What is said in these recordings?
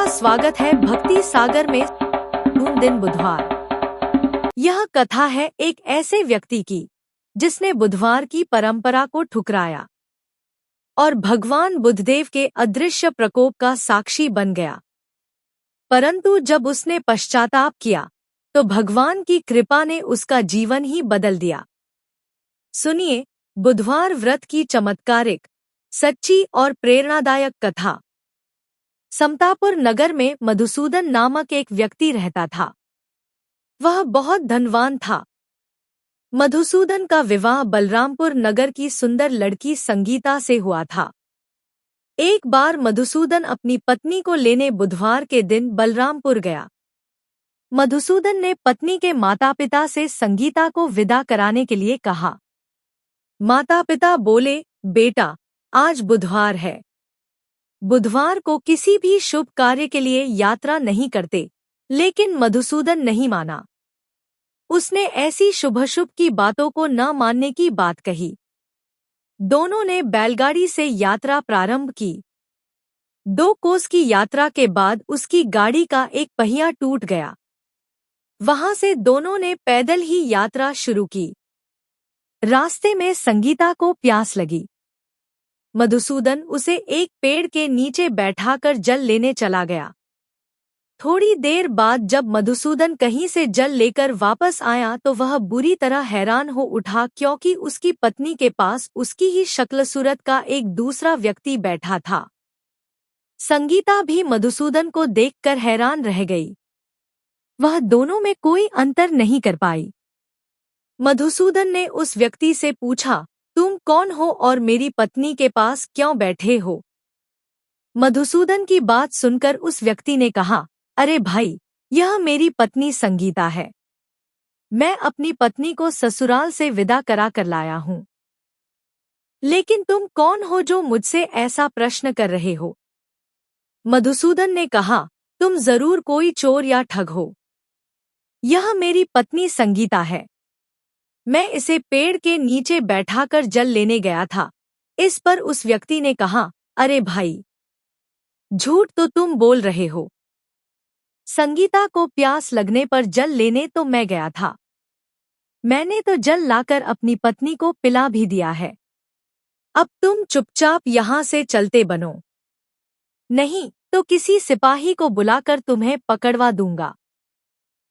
आपका स्वागत है भक्ति सागर में। दिन बुधवार। यह कथा है एक ऐसे व्यक्ति की जिसने बुधवार की परंपरा को ठुकराया और भगवान बुद्धदेव के अदृश्य प्रकोप का साक्षी बन गया। परंतु जब उसने पश्चाताप किया तो भगवान की कृपा ने उसका जीवन ही बदल दिया। सुनिए बुधवार व्रत की चमत्कारिक, सच्ची और प्रेरणादायक कथा। समतापुर नगर में मधुसूदन नामक एक व्यक्ति रहता था। वह बहुत धनवान था। मधुसूदन का विवाह बलरामपुर नगर की सुंदर लड़की संगीता से हुआ था। एक बार मधुसूदन अपनी पत्नी को लेने बुधवार के दिन बलरामपुर गया। मधुसूदन ने पत्नी के माता-पिता से संगीता को विदा कराने के लिए कहा। माता-पिता बोले, बेटा, आज बुधवार है। बुधवार को किसी भी शुभ कार्य के लिए यात्रा नहीं करते, लेकिन मधुसूदन नहीं माना। उसने ऐसी शुभ-अशुभ की बातों को न मानने की बात कही। दोनों ने बैलगाड़ी से यात्रा प्रारंभ की। 2 कोस की यात्रा के बाद उसकी गाड़ी का एक पहिया टूट गया। वहां से दोनों ने पैदल ही यात्रा शुरू की। रास्ते में संगीता को प्यास लगी। मधुसूदन उसे एक पेड़ के नीचे बैठाकर जल लेने चला गया। थोड़ी देर बाद जब मधुसूदन कहीं से जल लेकर वापस आया तो वह बुरी तरह हैरान हो उठा, क्योंकि उसकी पत्नी के पास उसकी ही शक्ल सूरत का एक दूसरा व्यक्ति बैठा था। संगीता भी मधुसूदन को देखकर हैरान रह गई। वह दोनों में कोई अंतर नहीं कर पाई। मधुसूदन ने उस व्यक्ति से पूछा, तुम कौन हो और मेरी पत्नी के पास क्यों बैठे हो? मधुसूदन की बात सुनकर उस व्यक्ति ने कहा, अरे भाई, यह मेरी पत्नी संगीता है। मैं अपनी पत्नी को ससुराल से विदा करा कर लाया हूँ। लेकिन तुम कौन हो जो मुझसे ऐसा प्रश्न कर रहे हो? मधुसूदन ने कहा, तुम जरूर कोई चोर या ठग हो। यह मेरी पत्नी संगीता है। मैं इसे पेड़ के नीचे बैठाकर जल लेने गया था। इस पर उस व्यक्ति ने कहा, अरे भाई, झूठ तो तुम बोल रहे हो। संगीता को प्यास लगने पर जल लेने तो मैं गया था। मैंने तो जल लाकर अपनी पत्नी को पिला भी दिया है। अब तुम चुपचाप यहाँ से चलते बनो, नहीं तो किसी सिपाही को बुलाकर तुम्हें पकड़वा दूंगा।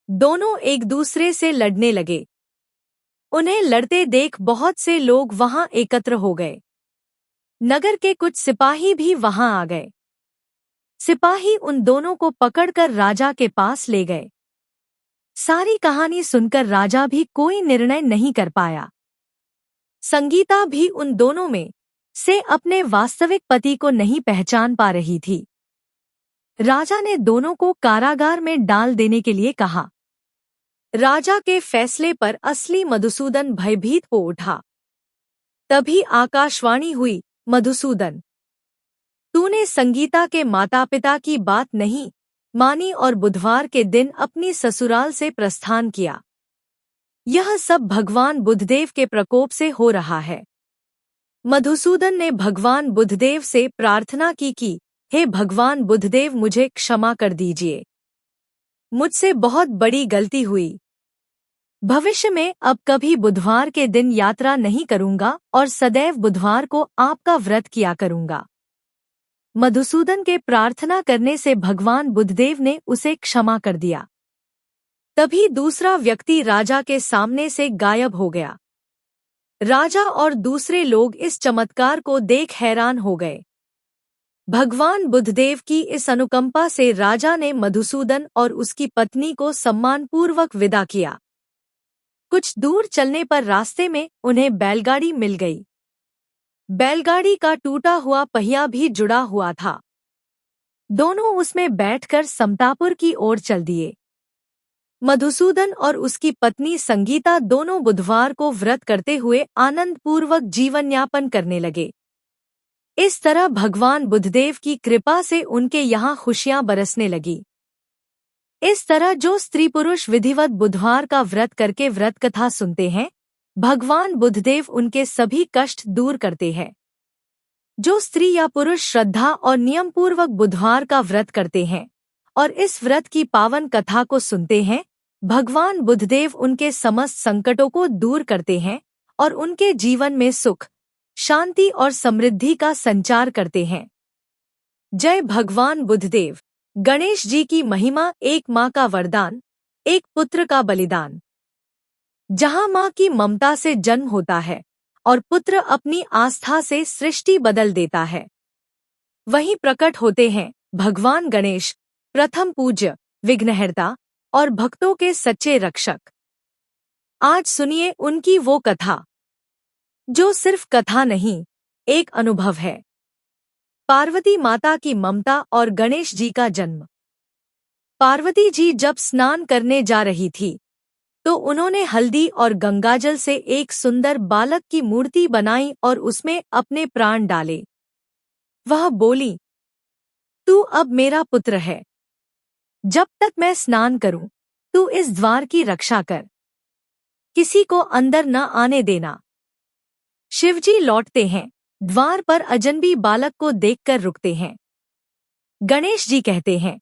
दोनों एक दूसरे से लड़ने लगे। उन्हें लड़ते देख बहुत से लोग वहां एकत्र हो गए। नगर के कुछ सिपाही भी वहां आ गए। सिपाही उन दोनों को पकड़कर राजा के पास ले गए। सारी कहानी सुनकर राजा भी कोई निर्णय नहीं कर पाया। संगीता भी उन दोनों में से अपने वास्तविक पति को नहीं पहचान पा रही थी। राजा ने दोनों को कारागार में डाल देने के लिए कहा। राजा के फैसले पर असली मधुसूदन भयभीत हो उठा। तभी आकाशवाणी हुई, मधुसूदन, तूने संगीता के माता-पिता की बात नहीं मानी और बुधवार के दिन अपनी ससुराल से प्रस्थान किया। यह सब भगवान बुद्धदेव के प्रकोप से हो रहा है। मधुसूदन ने भगवान बुद्धदेव से प्रार्थना की कि हे भगवान बुद्धदेव, मुझे क्षमा कर दीजिए। मुझसे बहुत बड़ी गलती हुई। भविष्य में अब कभी बुधवार के दिन यात्रा नहीं करूंगा और सदैव बुधवार को आपका व्रत किया करूंगा। मधुसूदन के प्रार्थना करने से भगवान बुद्धदेव ने उसे क्षमा कर दिया। तभी दूसरा व्यक्ति राजा के सामने से गायब हो गया। राजा और दूसरे लोग इस चमत्कार को देख हैरान हो गए। भगवान बुद्धदेव की इस अनुकंपा से राजा ने मधुसूदन और उसकी पत्नी को सम्मानपूर्वक विदा किया। कुछ दूर चलने पर रास्ते में उन्हें बैलगाड़ी मिल गई। बैलगाड़ी का टूटा हुआ पहिया भी जुड़ा हुआ था। दोनों उसमें बैठकर समतापुर की ओर चल दिए। मधुसूदन और उसकी पत्नी संगीता दोनों बुधवार को व्रत करते हुए आनंदपूर्वक जीवन यापन करने लगे। इस तरह भगवान बुद्धदेव की कृपा से उनके यहाँ खुशियां बरसने लगी। इस तरह जो स्त्री पुरुष विधिवत बुधवार का व्रत करके व्रत कथा सुनते हैं, भगवान बुद्धदेव उनके सभी कष्ट दूर करते हैं। जो स्त्री या पुरुष श्रद्धा और नियमपूर्वक बुधवार का व्रत करते हैं, और इस व्रत की पावन कथा को सुनते हैं, भगवान बुद्धदेव उनके समस्त संकटों को दूर करते हैं और उनके जीवन में सुख, शांति और समृद्धि का संचार करते हैं। जय भगवान बुद्धदेव। गणेश जी की महिमा। एक माँ का वरदान, एक पुत्र का बलिदान। जहाँ माँ की ममता से जन्म होता है और पुत्र अपनी आस्था से सृष्टि बदल देता है, वहीं प्रकट होते हैं भगवान गणेश, प्रथम पूज्य, विघ्नहर्ता और भक्तों के सच्चे रक्षक। आज सुनिए उनकी वो कथा जो सिर्फ कथा नहीं, एक अनुभव है। पार्वती माता की ममता और गणेश जी का जन्म। पार्वती जी जब स्नान करने जा रही थी तो उन्होंने हल्दी और गंगाजल से एक सुंदर बालक की मूर्ति बनाई और उसमें अपने प्राण डाले। वह बोली, तू अब मेरा पुत्र है। जब तक मैं स्नान करूं, तू इस द्वार की रक्षा कर, किसी को अंदर न आने देना। शिवजी लौटते हैं, द्वार पर अजनबी बालक को देखकर रुकते हैं। गणेश जी कहते हैं,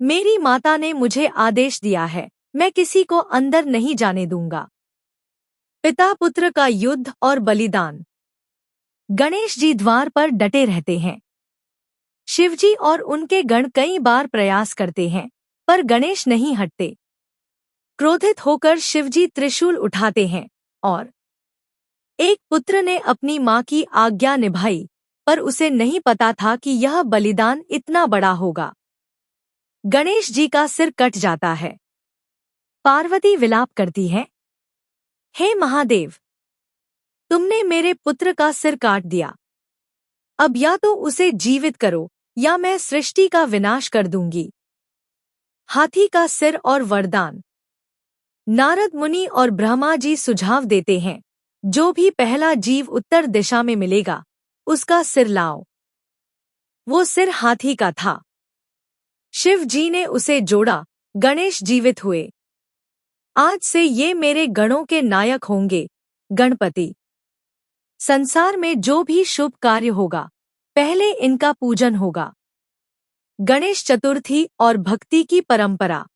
मेरी माता ने मुझे आदेश दिया है, मैं किसी को अंदर नहीं जाने दूंगा। पिता पुत्र का युद्ध और बलिदान। गणेश जी द्वार पर डटे रहते हैं। शिवजी और उनके गण कई बार प्रयास करते हैं, पर गणेश नहीं हटते। क्रोधित होकर शिवजी त्रिशूल उठाते हैं और एक पुत्र ने अपनी माँ की आज्ञा निभाई, पर उसे नहीं पता था कि यह बलिदान इतना बड़ा होगा। गणेश जी का सिर कट जाता है। पार्वती विलाप करती है, हे महादेव, तुमने मेरे पुत्र का सिर काट दिया। अब या तो उसे जीवित करो या मैं सृष्टि का विनाश कर दूंगी। हाथी का सिर और वरदान। नारद मुनि और ब्रह्मा जी सुझाव देते हैं, जो भी पहला जीव उत्तर दिशा में मिलेगा, उसका सिर लाओ। वो सिर हाथी का था। शिव जी ने उसे जोड़ा, गणेश जीवित हुए। आज से ये मेरे गणों के नायक होंगे, गणपति। संसार में जो भी शुभ कार्य होगा, पहले इनका पूजन होगा। गणेश चतुर्थी और भक्ति की परंपरा।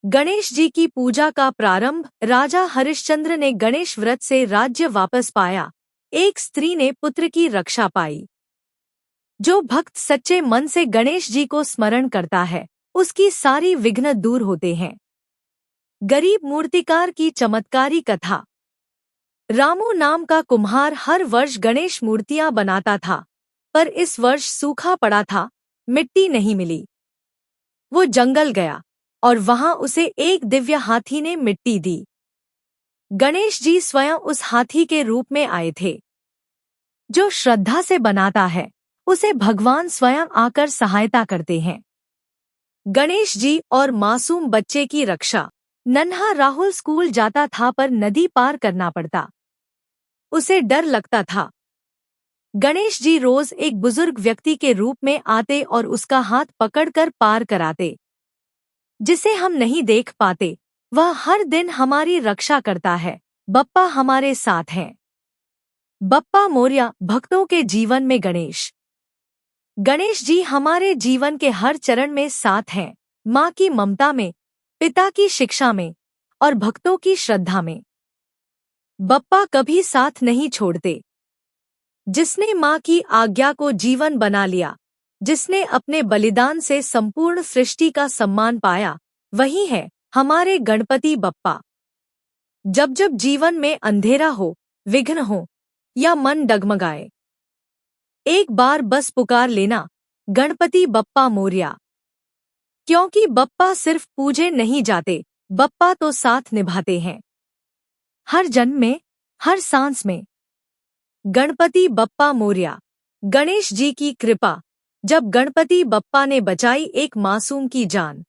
गणेश जी की पूजा का प्रारंभ राजा हरिश्चंद्र ने गणेश व्रत से राज्य वापस पाया। एक स्त्री ने पुत्र की रक्षा पाई। जो भक्त सच्चे मन से गणेश जी को स्मरण करता है, उसकी सारी विघ्न दूर होते हैं। गरीब मूर्तिकार की चमत्कारी कथा। रामू नाम का कुम्हार हर वर्ष गणेश मूर्तियां बनाता था, पर इस वर्ष सूखा पड़ा था, मिट्टी नहीं मिली। वो जंगल गया और वहां उसे एक दिव्य हाथी ने मिट्टी दी। गणेश जी स्वयं उस हाथी के रूप में आए थे। जो श्रद्धा से बनाता है, उसे भगवान स्वयं आकर सहायता करते हैं। गणेश जी और मासूम बच्चे की रक्षा। नन्हा राहुल स्कूल जाता था पर नदी पार करना पड़ता। उसे डर लगता था। गणेश जी रोज एक बुजुर्ग व्यक्ति के रूप में आते और उसका हाथ पकड़कर पार कराते। जिसे हम नहीं देख पाते, वह हर दिन हमारी रक्षा करता है। बप्पा हमारे साथ हैं। बप्पा मोरया। भक्तों के जीवन में गणेश। गणेश जी हमारे जीवन के हर चरण में साथ हैं, माँ की ममता में, पिता की शिक्षा में और भक्तों की श्रद्धा में। बप्पा कभी साथ नहीं छोड़ते। जिसने माँ की आज्ञा को जीवन बना लिया, जिसने अपने बलिदान से संपूर्ण सृष्टि का सम्मान पाया, वही है हमारे गणपति बप्पा। जब जब जीवन में अंधेरा हो, विघ्न हो या मन डगमगाए, एक बार बस पुकार लेना, गणपति बप्पा मोरया। क्योंकि बप्पा सिर्फ पूजे नहीं जाते, बप्पा तो साथ निभाते हैं। हर जन्म में, हर सांस में। गणपति बप्पा मोरया। गणेश जी की कृपा। जब गणपति बप्पा ने बचाई एक मासूम की जान।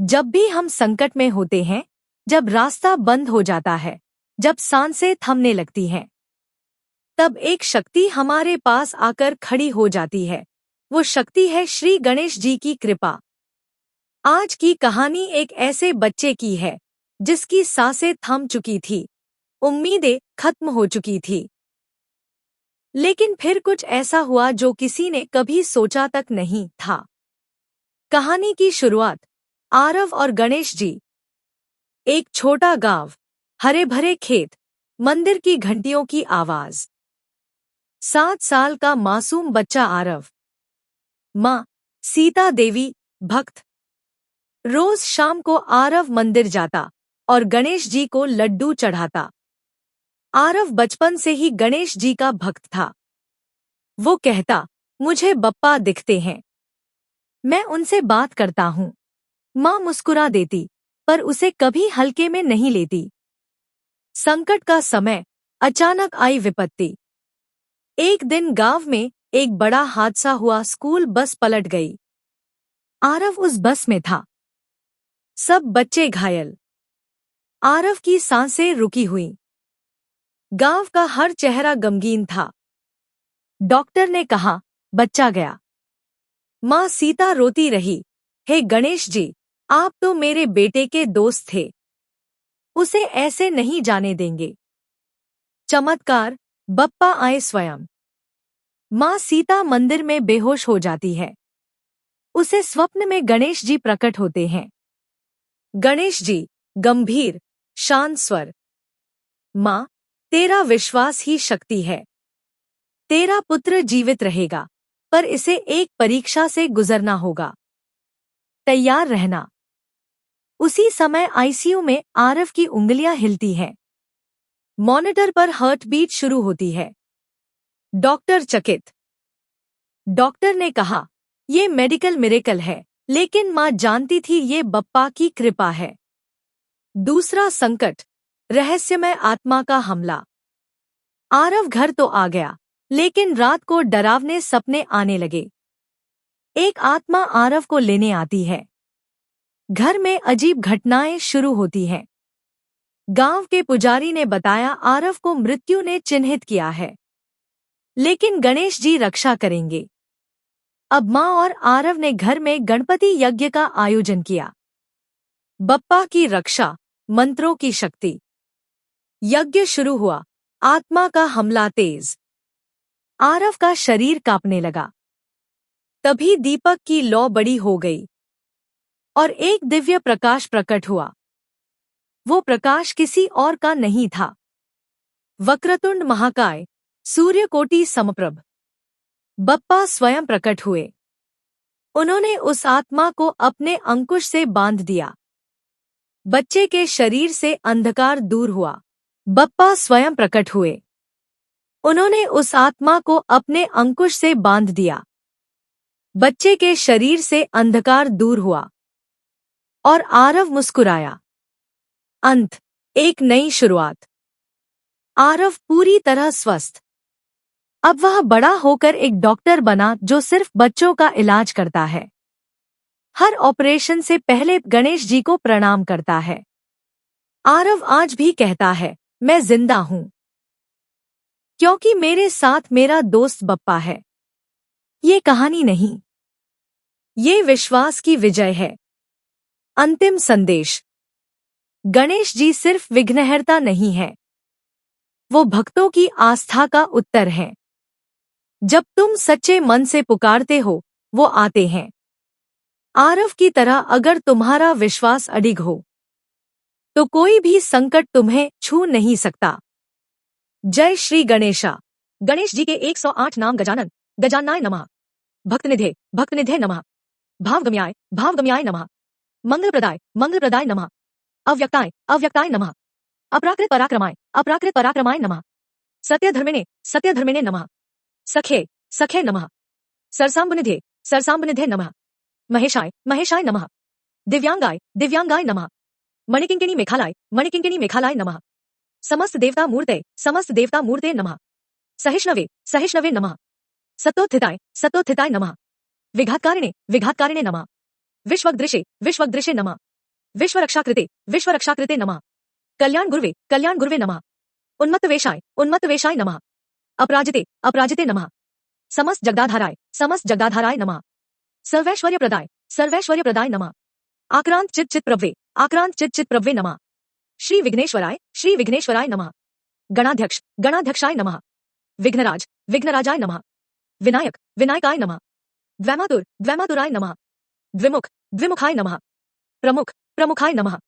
जब भी हम संकट में होते हैं, जब रास्ता बंद हो जाता है, जब सांसें थमने लगती हैं, तब एक शक्ति हमारे पास आकर खड़ी हो जाती है। वो शक्ति है श्री गणेश जी की कृपा। आज की कहानी एक ऐसे बच्चे की है जिसकी सांसें थम चुकी थी, उम्मीदें खत्म हो चुकी थी। लेकिन फिर कुछ ऐसा हुआ जो किसी ने कभी सोचा तक नहीं था। कहानी की शुरुआत आरव और गणेश जी। एक छोटा गांव, हरे भरे खेत, मंदिर की घंटियों की आवाज। 7 साल का मासूम बच्चा आरव, माँ सीता देवी, भक्त। रोज शाम को आरव मंदिर जाता और गणेश जी को लड्डू चढ़ाता। आरव बचपन से ही गणेश जी का भक्त था। वो कहता, मुझे बप्पा दिखते हैं, मैं उनसे बात करता हूँ। माँ मुस्कुरा देती, पर उसे कभी हल्के में नहीं लेती। संकट का समय, अचानक आई विपत्ति। एक दिन गांव में एक बड़ा हादसा हुआ। स्कूल बस पलट गई। आरव उस बस में था। सब बच्चे घायल। आरव की सांसें रुकी हुई। गांव का हर चेहरा गमगीन था। डॉक्टर ने कहा, बच्चा गया। माँ सीता रोती रही, हे गणेश जी, आप तो मेरे बेटे के दोस्त थे, उसे ऐसे नहीं जाने देंगे। चमत्कार, बप्पा आए स्वयं। माँ सीता मंदिर में बेहोश हो जाती है। उसे स्वप्न में गणेश जी प्रकट होते हैं। गणेश जी, गंभीर, शांत स्वर। माँ, तेरा विश्वास ही शक्ति है। तेरा पुत्र जीवित रहेगा, पर इसे एक परीक्षा से गुजरना होगा। तैयार रहना। उसी समय आईसीयू में आरव की उंगलियां हिलती हैं। मॉनिटर पर हार्ट बीट शुरू होती है। डॉक्टर चकित। डॉक्टर ने कहा, ये मेडिकल मिरेकल है, लेकिन मां जानती थी ये बप्पा की कृपा है। दूसरा संकट, रहस्यमय आत्मा का हमला। आरव घर तो आ गया, लेकिन रात को डरावने सपने आने लगे। एक आत्मा आरव को लेने आती है। घर में अजीब घटनाएं शुरू होती हैं। गांव के पुजारी ने बताया, आरव को मृत्यु ने चिन्हित किया है, लेकिन गणेश जी रक्षा करेंगे। अब मां और आरव ने घर में गणपति यज्ञ का आयोजन किया। बप्पा की रक्षा, मंत्रों की शक्ति। यज्ञ शुरू हुआ। आत्मा का हमला तेज। आरव का शरीर कांपने लगा। तभी दीपक की लौ बड़ी हो गई और एक दिव्य प्रकाश प्रकट हुआ। वो प्रकाश किसी और का नहीं था। वक्रतुंड महाकाय, सूर्यकोटि समप्रभ। बप्पा स्वयं प्रकट हुए। उन्होंने उस आत्मा को अपने अंकुश से बांध दिया। बच्चे के शरीर से अंधकार दूर हुआ। बप्पा स्वयं प्रकट हुए। उन्होंने उस आत्मा को अपने अंकुश से बांध दिया। बच्चे के शरीर से अंधकार दूर हुआ और आरव मुस्कुराया। अंत, एक नई शुरुआत। आरव पूरी तरह स्वस्थ। अब वह बड़ा होकर एक डॉक्टर बना जो सिर्फ बच्चों का इलाज करता है। हर ऑपरेशन से पहले गणेश जी को प्रणाम करता है। आरव आज भी कहता है, मैं जिंदा हूं, क्योंकि मेरे साथ मेरा दोस्त बप्पा है। ये कहानी नहीं, ये विश्वास की विजय है। अंतिम संदेश, गणेश जी सिर्फ विघ्नहर्ता नहीं है, वो भक्तों की आस्था का उत्तर है। जब तुम सच्चे मन से पुकारते हो, वो आते हैं। आरव की तरह अगर तुम्हारा विश्वास अडिग हो, तो कोई भी संकट तुम्हें छू नहीं सकता। जय श्री गणेशा। गणेश जी के 108 नाम। गजानन, गजाननाय नमः। भक्तनिधे, भक्तनिधे नमः। भावगम्याय, भावगम्याय नमः। मंगलप्रदाय, मंगलप्रदाय नमः। अव्यक्ताय, अव्यक्ताय नमः। अपराकृत पराक्रमाय, अपराकृत पराक्रमाय नमः। सत्यधर्मिणे, सत्यधर्मिणे नमः। सखे, सखे नमः। सरसाम्बुनिधे, सरसाम्बुनिधे नमः। महेशाय, महेशाय नमः। दिव्यांगाय, दिव्यांगाय नमः। मणिकिंकिणी मेखालाय, मणिकिंकिणी मेखालाय नमः। समस्त देवता मूर्ते, समस्त देवता मूर्ते नमः। सहिष्णवे, सहिष्णवे नमः। सतोत्थिताय, सतोत्थिताय नमः। विघातकारिणे, विघातकारिणे नमः। विश्वगदृशे, विश्वगदृशे नमः। विश्वरक्षाकृते, विश्वरक्षाकृते नमः। कल्याण गुर्वे, कल्याण गुर्वे नमः। उन्मत्तवेशाय, उन्मत्तवेशाय नमः। अपराजिते, अपराजिते नमः। समस्त जगदाधाराय, समस्त जगदाधाराय नमः। सर्वैश्वर्यप्रदाय, सर्वैश्वर्यप्रदाय नमः। आक्रांत चित चित प्रभवे, आक्रांत चित चित प्रभवे नमः। श्री विघ्नेश्वराय, श्री विघ्नेश्वराय नमः। गणाध्यक्ष, गणाध्यक्षाय नमः। विघ्नराज, विघ्नराजाय नमः। विनायक, विनायकाय नमः। द्वैमातुर, द्वैमातुराय नमः। द्विमुख द्विमुखाय नमः। प्रमुख प्रमुखाय नमः।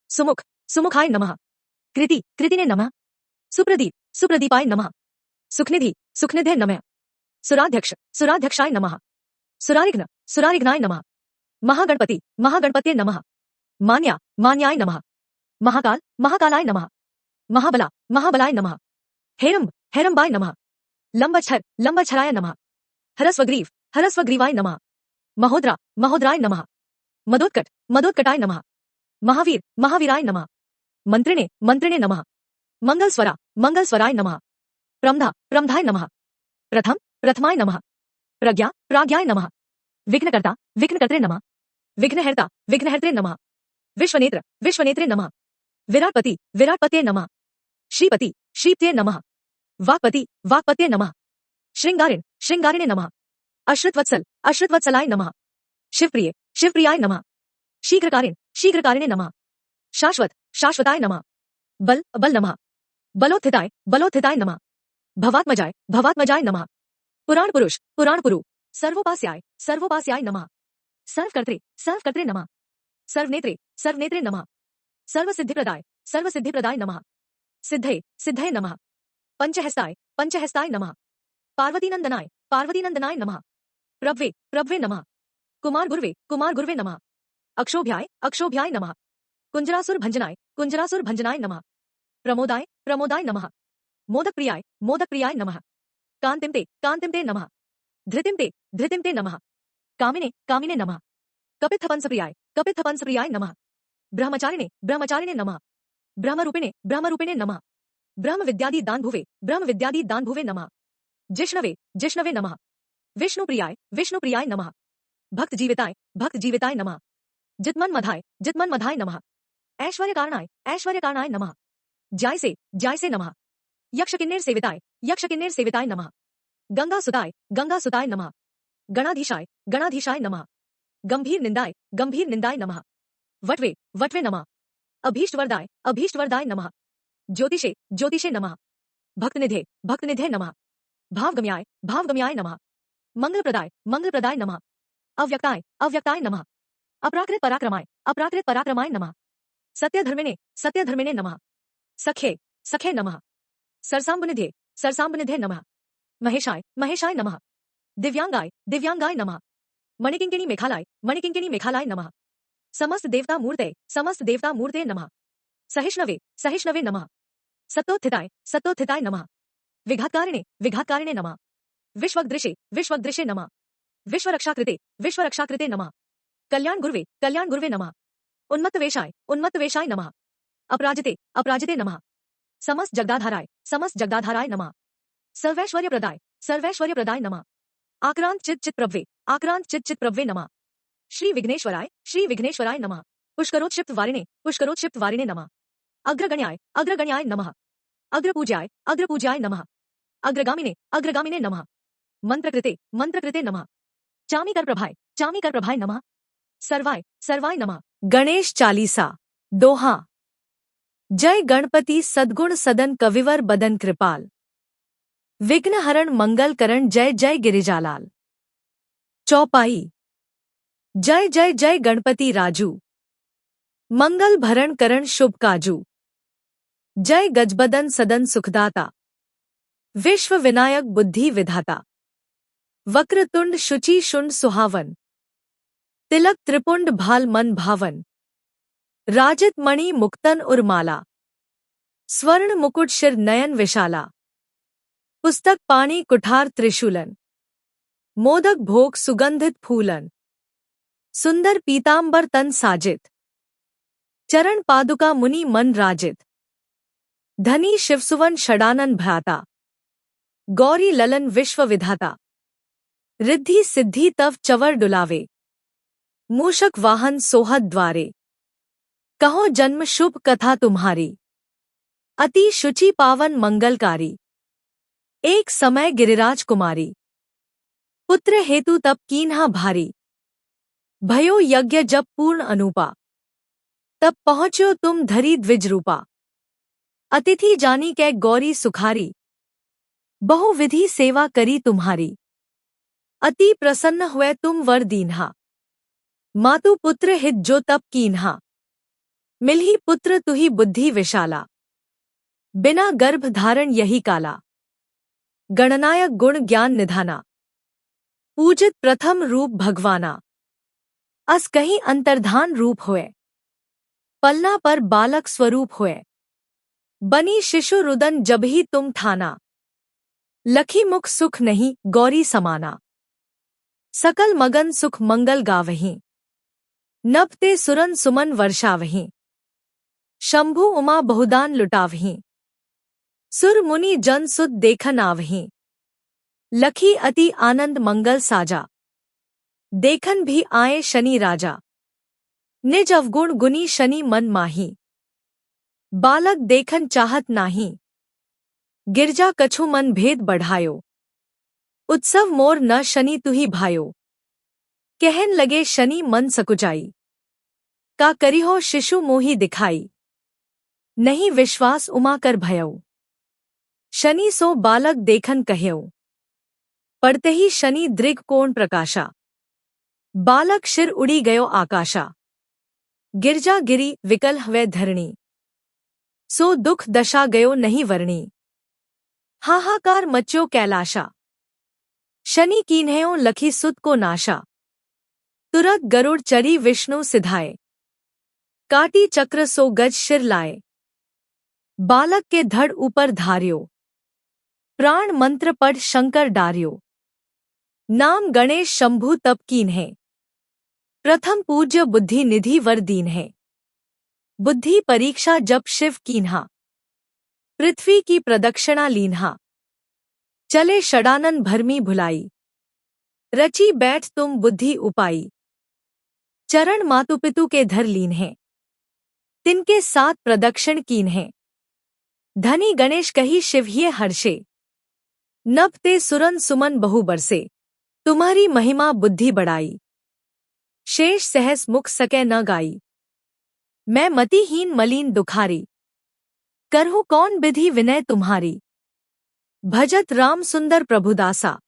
सुमुख सुमुखाय नमः। कृति कृतिने नमः। सुप्रदीप सुप्रदीपाय नमः। सुखनिधि सुखनिधे नमः। सुराध्यक्ष सुराध्यक्षाय नमः। सुरारिघ्न सुरारिघ्नाय नमः। महागणपति महागणपते नमः। मान्या मान्याय नमः। महाकाल महाकालाय नमः। महाबला महाबलाय नमः। हेरंब हेरंबाय नमः। लंबच्छर लंबच्छराय नमः। हरस्वग्रीव हरस्वग्रीवाय नमः। महोद्रा महोद्राय नमः। मदोत्कट मदोत्कटाय नमः। महावीर महावीराय नमः। मंत्रिणे मंत्रिणे नमः। मंगलस्वरा मंगलस्वराय नमः। प्रमधा प्रमधाय नमः। प्रथम प्रथमाय नमः। प्रज्ञा प्राज्ञाय नमः। विघ्नकर्ता विघ्नकर्त्रे नमः। विघ्नहर्ता विघ्नहर्त्रे नमः। विश्वनेत्र विश्वनेत्रे नमः। विराटपति विराटपते नमः। श्रीपति श्रीपते नमः। वाक्पति वाक्पते नमः। श्रृंगारिण श्रृंगारिणे नमः। अश्रितवत्सल अश्रितवत्सलाय नमः। शिवप्रिय शिवप्रियाय नमः। शीघ्रकारिण शीघ्रकारिणे नमः। शाश्वत शाश्वताय नमः। बल बल नमः। बलोत्थिताय बलोत्थिताय नमः। भवात्मजाय भवात्मजाय नमः। पुराण पुरुष पुराण पुरु सर्वोपास्याय सर्वोपास्याय नमः। सर्वकर्त्रे सर्वकर्त्रे नमः। सर्वनेत्रे सर्वनेत्रे नमः। सर्वसिद्धिप्रदाय सर्वसिद्धिप्रदाय नमः। सिद्धये सिद्धये नमः। पंचहस्ताय पंचहस्ताय नमः। पार्वतीनंदनाय पार्वतीनंदनाय नमः। प्रभवे प्रभवे नमः। कुमार गुरुवे नमः। अक्षोभ्याय अक्षोभ्याय नमः। कुंजरासुर भंजनाय नमः। प्रमोदाय प्रमोदाय नमः। मोदकप्रियाय मोदकप्रियाय नमः। कांतिमते नमः। धृतिमते नमः। कामिने कामिने नमः। कपित्थपंसप्रियाय नमः। ब्रह्मचारिणे ब्रह्मचारिणे नमः। ब्रह्मरूपिणे नमः। ब्रह्मविद्यादि दान भुवे नमः। जिष्णवे जिष्णवे नमः। विष्णुप्रियाय नमः। भक्त जीविताय नमः। जितमन्मधाय नमः। ऐश्वर्यकारणाय नमः। जायसे नमः। यक्षकिन्नेर सेविताय नमः। गंगासुताय नमः। गणाधीशाय नमः। गंभीर निंदाय नमः। वटवे नमः। अभीष्टवरदाय नमः। ज्योतिषे नमः। भक्तनिधे नमः। भावगम्याय नमः। मंगलप्रदाय नमः। अव्यक्ताय नमः। अपराकृत पराक्रमाय नमः। सत्यधर्मिणे नमः। सखे नमः। सरसाम्बनिधे नमः। महेशाय नमः। दिव्यांगाय नमः। मणिकिंकिणी मेखालाय नमः। समस्त देवता मूर्ते नमः। सहिष्णवे नमः। सत्तोत्थिताय नमः। विघातकारिणे नमः। विश्वदृशे नमः। विश्वरक्षाकृते नमः। कल्याण गुरुवे नमः। उन्मत्तवेशाय नमः। अपराजिते नमः। समस्त जगदाधाराय नमः। सर्वैश्वर्यप्रदाय नमः। आक्रांत चित प्रभवे नमः। श्री विघ्नेश्वराय नमः। पुष्करोत्क्षिप्त वारिणे नमः। अग्रगण्याय नमः। अग्रपूज्याय नमः। अग्रगामिने नमः। मंत्रकृते नमः। चामीकर प्रभाय नमः। सर्वाय नमः। गणेश चालीसा दोहा। जय गणपति सद्गुण सदन कविवर बदन कृपाल। विघ्नहरण मंगल करण जय जय गिरिजालाल। चौपाई। जय जय जय गणपति राजू। मंगल भरण करण शुभ काजू। जय गजबदन सदन सुखदाता। विश्व विनायक बुद्धि विधाता। वक्रतुंड शुचि शुंड सुहावन। तिलक त्रिपुंड भाल मन भावन। राजित मणि मुक्तन उर्माला। स्वर्ण मुकुट शिर नयन विशाला। पुस्तक पाणी कुठार त्रिशूलन। मोदक भोग सुगंधित फूलन। सुंदर पीतांबर तन साजित। चरण पादुका मुनि मन राजित। धनी शिवसुवन षडानन भ्राता। गौरी ललन विश्व विधाता। रिद्धि सिद्धि तव चवर डुलावे। मूषक वाहन सोहद द्वारे। कहो जन्म शुभ कथा तुम्हारी। अति शुचि पावन मंगलकारी। एक समय गिरिराज कुमारी। पुत्र हेतु तप कीन्हा भारी। भयो यज्ञ जब पूर्ण अनुपा। तब पहुंचो तुम धरी द्विज रूपा। अतिथि जानी कै गौरी सुखारी। बहुविधि सेवा करी तुम्हारी। अति प्रसन्न हुए तुम वर दीन्हा। मातु पुत्र हित जो तप कीन्हा, मिलही पुत्र तुही बुद्धि विशाला। बिना गर्भ धारण यही काला, गणनायक गुण ज्ञान निधाना। पूजित प्रथम रूप भगवाना, अस कहीं अंतर्धान रूप होए। पलना पर बालक स्वरूप होए, बनी शिशु रुदन जबहि तुम ठाना। लखी मुख सुख नहीं गौरी समाना, सकल मगन सुख मंगल गावहीं। नभ ते सुरन सुमन वर्षावहीं, शंभु उमा बहुदान लुटावहीं। सुर मुनि जन सुत देखन आवहीं, लखी अति आनंद मंगल साजा। देखन भी आए शनि राजा, निज अवगुण गुनी शनि मन माही। बालक देखन चाहत नाही, गिरजा कछु मन भेद बढ़ायो। उत्सव मोर न शनि तुही भायो, कहन लगे शनि मन सकुचाई। का करिहो शिशु मोहि दिखाई, नहीं विश्वास उमा कर भयउ। शनि सो बालक देखन कह्यउ, पढ़ते ही शनि दृग कोण प्रकाशा। बालक शिर उड़ी गयो आकाशा, गिरजा गिरी विकल हवे धरणी। सो दुख दशा गयो नहीं वर्णी, हाहाकार मच्यो कैलाशा। शनि कीन्हयो लखी सुत को नाशा, तुरत गरुड़ चढ़ी विष्णु सिधाए। काटी चक्र सो गज शिर लाए, बालक के धड़ ऊपर धार्यो। प्राण मंत्र पढ़ शंकर डार्यो, नाम गणेश शंभु तप कीन्हे। प्रथम पूज्य बुद्धि निधि वर दीन्हे, बुद्धि परीक्षा जप शिव कीन्हा। पृथ्वी की प्रदक्षिणा लीन्हा, चले षडानन भरमी भुलाई। रची बैठ तुम बुद्धि उपाई, चरण मातुपितु के धर लीन्हे। तिनके साथ प्रदक्षिण कीन्हे, धनी गणेश कही शिवहिये हर्षे। नभ ते सुरन सुमन बहु बरसे, तुम्हारी महिमा बुद्धि बढ़ाई। शेष सहस मुख सकै न गाई, मैं मतिहीन मलीन दुखारी। करहु कौन विधि विनय तुम्हारी, भजत राम सुंदर प्रभुदासा।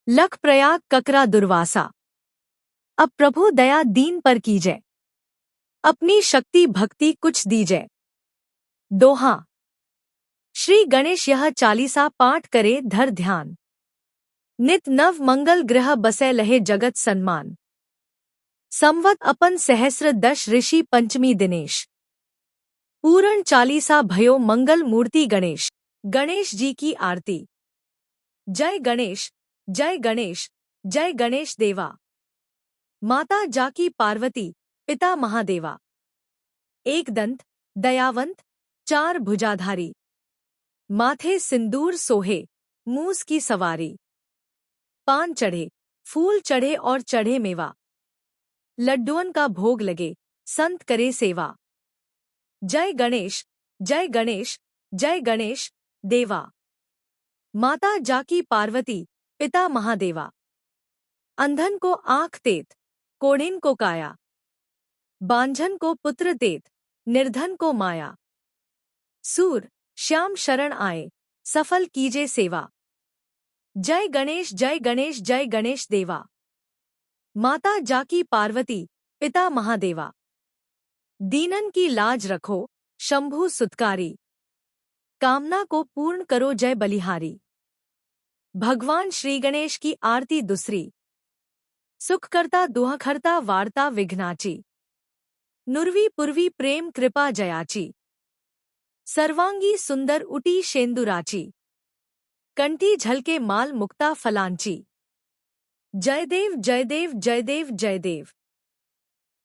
लख प्रयाग ककरा दुर्वासा, अब प्रभु दया दीन पर कीजै। अपनी शक्ति भक्ति कुछ दीजै। दोहा। श्री गणेश यह चालीसा पाठ करे धर ध्यान, नित नव मंगल ग्रह बसै लहे जगत सन्मान। संवत अपन सहस्र दश ऋषि पंचमी दिनेश, पूर्ण चालीसा भयो मंगल मूर्ति गणेश। गणेश जी की आरती। जय गणेश जय गणेश जय गणेश देवा। माता जाकी पार्वती पिता महादेवा। एक दंत दयावंत चार भुजाधारी, माथे सिंदूर सोहे मूस की सवारी। पान चढ़े फूल चढ़े और चढ़े मेवा, लड्डुअन का भोग लगे संत करे सेवा। जय गणेश जय गणेश जय गणेश देवा। माता जाकी पार्वती पिता महादेवा। अंधन को आँख तेत, कोढ़िन को काया, बांझन को पुत्र तेत, निर्धन को माया। सूर श्याम शरण आए, सफल कीजे सेवा। जय गणेश जय गणेश जय गणेश देवा। माता जाकी पार्वती पिता महादेवा। दीनन की लाज रखो शंभु सुतकारी, कामना को पूर्ण करो जय बलिहारी। भगवान श्री गणेश की आरती दूसरी। सुखकर्ता दुःखहर्ता वार्ता विघ्नाची, नुरवी पुरवी प्रेम कृपा जयाची। सर्वांगी सुंदर उटी शेंदुराची, कंठी झलके माल मुक्ता फलांची। जयदेव जयदेव जयदेव जयदेव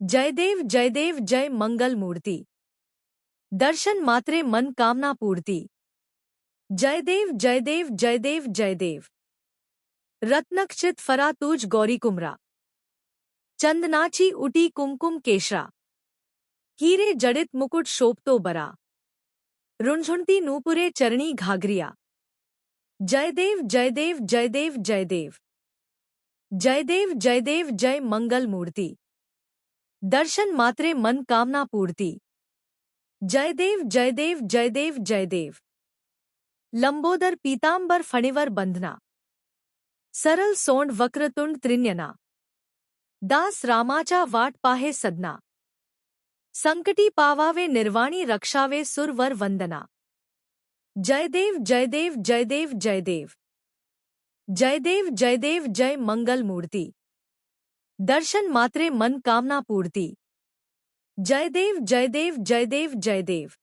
जयदेव जयदेव जय मंगल मूर्ति। दर्शन मात्रे मन कामना पूर्ति। जयदेव जयदेव जयदेव जयदेव। रत्नक्षित फरा तुज गौरी कुमरा, चंदनाची उटी कुमकुम केशरा। हीरे जड़ित मुकुट शोभतो बरा, रुंझुनती नूपुरे चरणी घाघरिया। जयदेव जयदेव जयदेव जयदेव जयदेव जयदेव जय मंगल मूर्ति। दर्शन मात्रे मन कामना पूर्ति। जयदेव जयदेव जयदेव जयदेव। लंबोदर पीतांबर फणिवर बंधना, सरल सोंड वक्रतुंड त्रिन्यना। दास रामाचा वाट पाहे सदना. संकटी पावावे निर्वाणी रक्षावे सुरवर वंदना. जयदेव जयदेव जयदेव जयदेव. जयदेव जयदेव जय मंगल मूर्ति. दर्शन मात्रे मन कामना पूर्ति. जयदेव जयदेव जयदेव जयदेव.